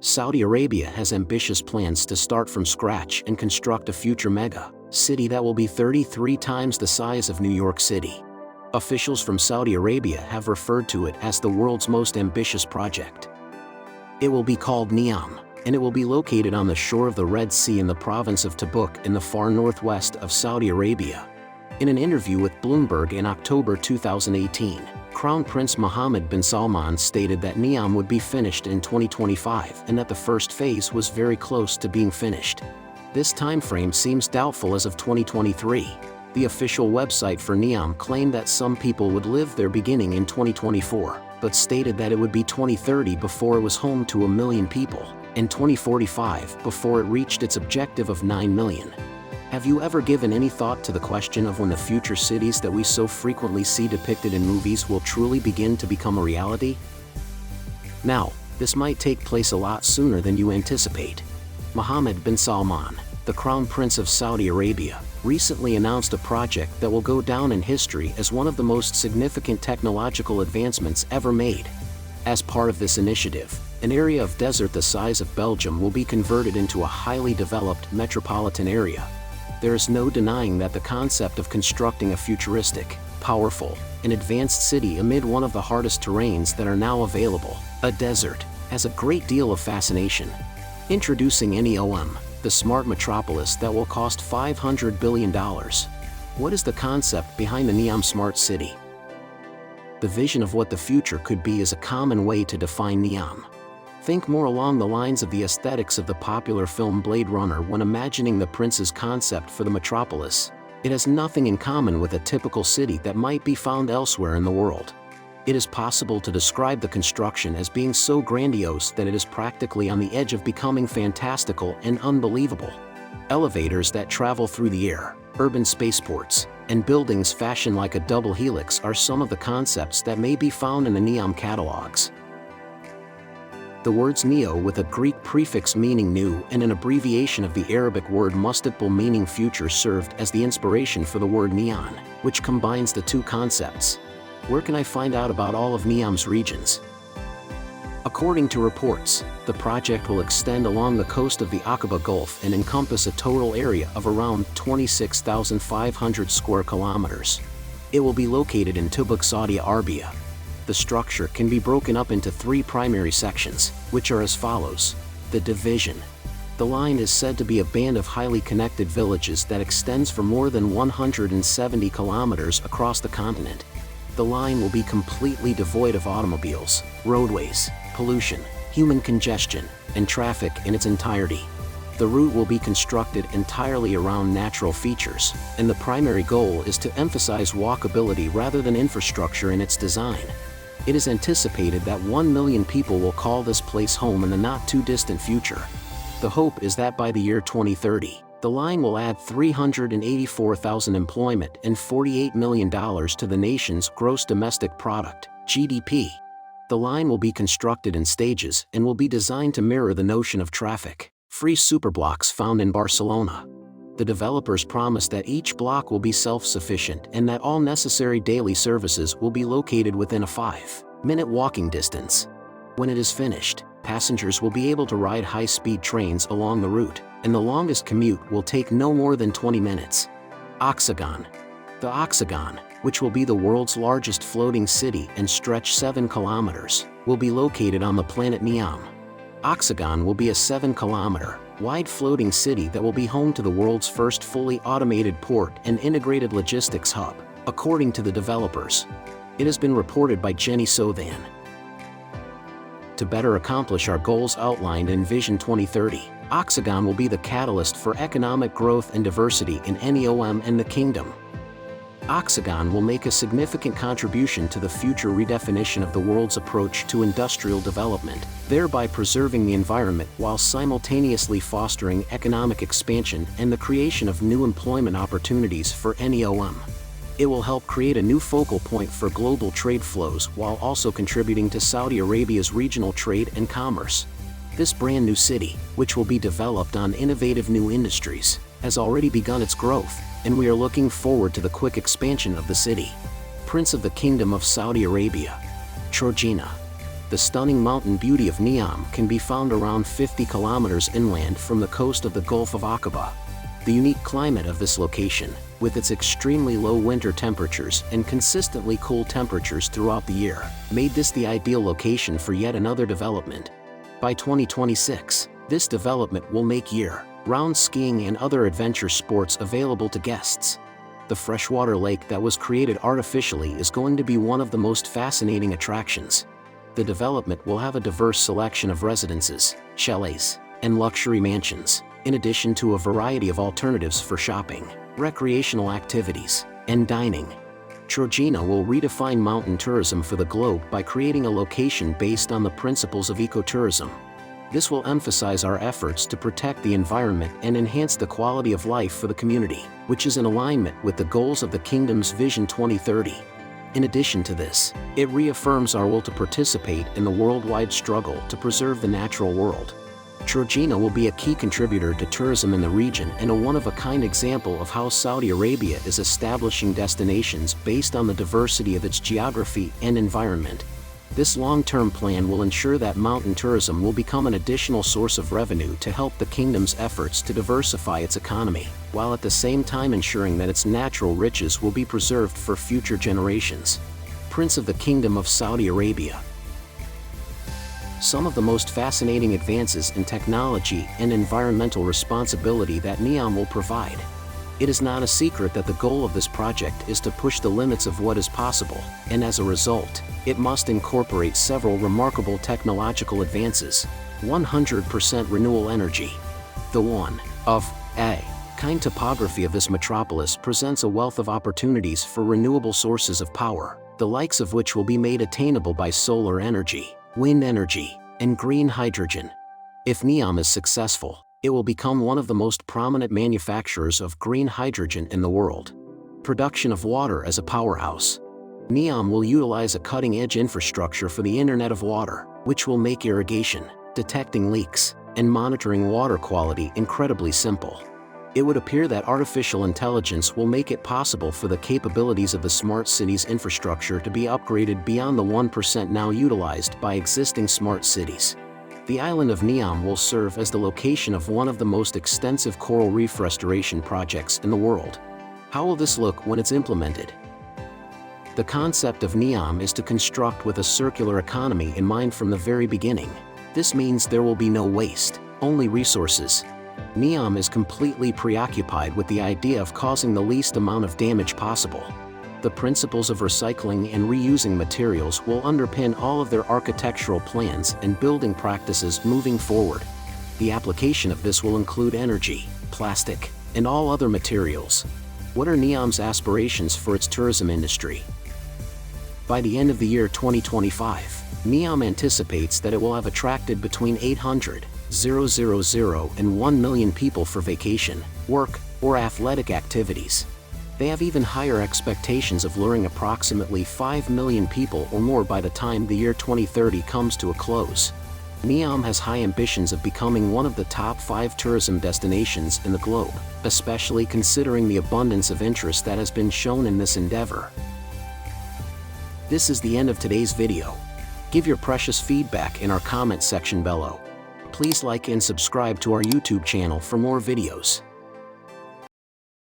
Saudi Arabia has ambitious plans to start from scratch and construct a future mega city that will be 33 times the size of New York City. Officials from Saudi Arabia have referred to it as the world's most ambitious project. It will be called Neom, and it will be located on the shore of the Red Sea in the province of Tabuk in the far northwest of Saudi Arabia. In an interview with Bloomberg in October 2018, Crown Prince Mohammed bin Salman stated that Neom would be finished in 2025 and that the first phase was very close to being finished. This timeframe seems doubtful as of 2023. The official website for Neom claimed that some people would live there beginning in 2024, but stated that it would be 2030 before it was home to 1 million people, and 2045 before it reached its objective of 9 million. Have you ever given any thought to the question of when the future cities that we so frequently see depicted in movies will truly begin to become a reality? Now, this might take place a lot sooner than you anticipate. Mohammed bin Salman, the Crown Prince of Saudi Arabia, recently announced a project that will go down in history as one of the most significant technological advancements ever made. As part of this initiative, an area of desert the size of Belgium will be converted into a highly developed metropolitan area. There is no denying that the concept of constructing a futuristic, powerful, and advanced city amid one of the hardest terrains that are now available, a desert, has a great deal of fascination. Introducing Neom, the smart metropolis that will cost $500 billion. What is the concept behind the Neom Smart City? The vision of what the future could be is a common way to define Neom. Think more along the lines of the aesthetics of the popular film Blade Runner when imagining the prince's concept for the metropolis. It has nothing in common with a typical city that might be found elsewhere in the world. It is possible to describe the construction as being so grandiose that it is practically on the edge of becoming fantastical and unbelievable. Elevators that travel through the air, urban spaceports, and buildings fashioned like a double helix are some of the concepts that may be found in the Neom catalogs. The words neo with a Greek prefix meaning new and an abbreviation of the Arabic word mustaqbal meaning future served as the inspiration for the word neon, which combines the two concepts. Where can I find out about all of Neom's regions? According to reports, the project will extend along the coast of the Aqaba Gulf and encompass a total area of around 26,500 square kilometers. It will be located in Tabuk, Saudi Arabia. The structure can be broken up into 3 primary sections, which are as follows. The division. The line is said to be a band of highly connected villages that extends for more than 170 kilometers across the continent. The line will be completely devoid of automobiles, roadways, pollution, human congestion, and traffic in its entirety. The route will be constructed entirely around natural features, and the primary goal is to emphasize walkability rather than infrastructure in its design. It is anticipated that 1 million people will call this place home in the not-too-distant future. The hope is that by the year 2030, the line will add 384,000 employment and $48 million to the nation's gross domestic product, GDP. The line will be constructed in stages and will be designed to mirror the notion of traffic-free superblocks found in Barcelona. The developers promise that each block will be self-sufficient and that all necessary daily services will be located within a 5-minute walking distance. When it is finished, passengers will be able to ride high-speed trains along the route, and the longest commute will take no more than 20 minutes. Oxagon. The Oxagon, which will be the world's largest floating city and stretch 7 kilometers, will be located on the planet Neom. Oxagon will be a 7-kilometer wide floating city that will be home to the world's first fully automated port and integrated logistics hub, according to the developers. It has been reported by Jenny Sothan. To better accomplish our goals outlined in Vision 2030, Oxagon will be the catalyst for economic growth and diversity in Neom and the Kingdom. Oxagon will make a significant contribution to the future redefinition of the world's approach to industrial development, thereby preserving the environment while simultaneously fostering economic expansion and the creation of new employment opportunities for Neom. It will help create a new focal point for global trade flows while also contributing to Saudi Arabia's regional trade and commerce. This brand new city, which will be developed on innovative new industries, has already begun its growth, and we are looking forward to the quick expansion of the city. Prince of the Kingdom of Saudi Arabia, Georgina. The stunning mountain beauty of Neom can be found around 50 kilometers inland from the coast of the Gulf of Aqaba. The unique climate of this location, with its extremely low winter temperatures and consistently cool temperatures throughout the year, made this the ideal location for yet another development. By 2026, this development will make year-round skiing and other adventure sports available to guests. The freshwater lake that was created artificially is going to be one of the most fascinating attractions. The development will have a diverse selection of residences, chalets, and luxury mansions, in addition to a variety of alternatives for shopping, recreational activities, and dining. Trojena will redefine mountain tourism for the globe by creating a location based on the principles of ecotourism. This will emphasize our efforts to protect the environment and enhance the quality of life for the community, which is in alignment with the goals of the Kingdom's Vision 2030. In addition to this, it reaffirms our will to participate in the worldwide struggle to preserve the natural world. Trojena will be a key contributor to tourism in the region and a one-of-a-kind example of how Saudi Arabia is establishing destinations based on the diversity of its geography and environment. This long-term plan will ensure that mountain tourism will become an additional source of revenue to help the kingdom's efforts to diversify its economy, while at the same time ensuring that its natural riches will be preserved for future generations. Prince of the Kingdom of Saudi Arabia. Some of the most fascinating advances in technology and environmental responsibility that Neom will provide. It is not a secret that the goal of this project is to push the limits of what is possible, and as a result, it must incorporate several remarkable technological advances. 100% renewable energy. The one-of-a-kind topography of this metropolis presents a wealth of opportunities for renewable sources of power, the likes of which will be made attainable by solar energy, wind energy, and green hydrogen. If Neom is successful, it will become one of the most prominent manufacturers of green hydrogen in the world. Production of water as a powerhouse. Neom will utilize a cutting-edge infrastructure for the Internet of Water, which will make irrigation, detecting leaks, and monitoring water quality incredibly simple. It would appear that artificial intelligence will make it possible for the capabilities of the smart cities infrastructure to be upgraded beyond the 1% now utilized by existing smart cities. The island of Neom will serve as the location of one of the most extensive coral reef restoration projects in the world. How will this look when it's implemented? The concept of Neom is to construct with a circular economy in mind from the very beginning. This means there will be no waste, only resources. Neom is completely preoccupied with the idea of causing the least amount of damage possible. The principles of recycling and reusing materials will underpin all of their architectural plans and building practices moving forward. The application of this will include energy, plastic, and all other materials. What are Neom's aspirations for its tourism industry? By the end of the year 2025, Neom anticipates that it will have attracted between 800,000 and 1 million people for vacation, work, or athletic activities. They have even higher expectations of luring approximately 5 million people or more by the time the year 2030 comes to a close. Neom has high ambitions of becoming one of the top 5 tourism destinations in the globe, especially considering the abundance of interest that has been shown in this endeavor. This is the end of today's video. Give your precious feedback in our comment section below. Please like and subscribe to our YouTube channel for more videos.